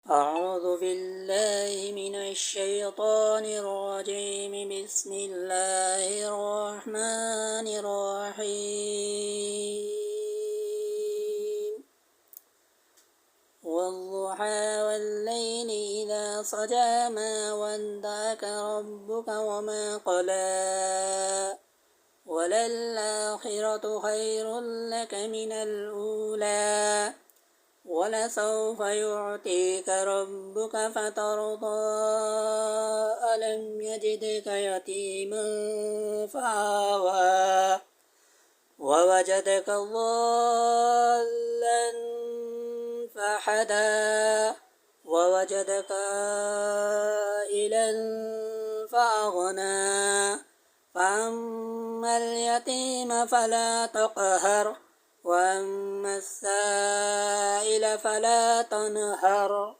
أعوذ بالله من الشيطان الرجيم. بسم الله الرحمن الرحيم. والضحى والليل إذا سجى ما ودعك ربك وما قلى وللآخرة خير لك من الأولى ولسوف يعطيك ربك فترضى ألم يجدك يتيما فآوى ووجدك ضالا فهدى ووجدك عائلا فأغنى فأما اليتيم فلا تقهر وأما السائل فلا تنهر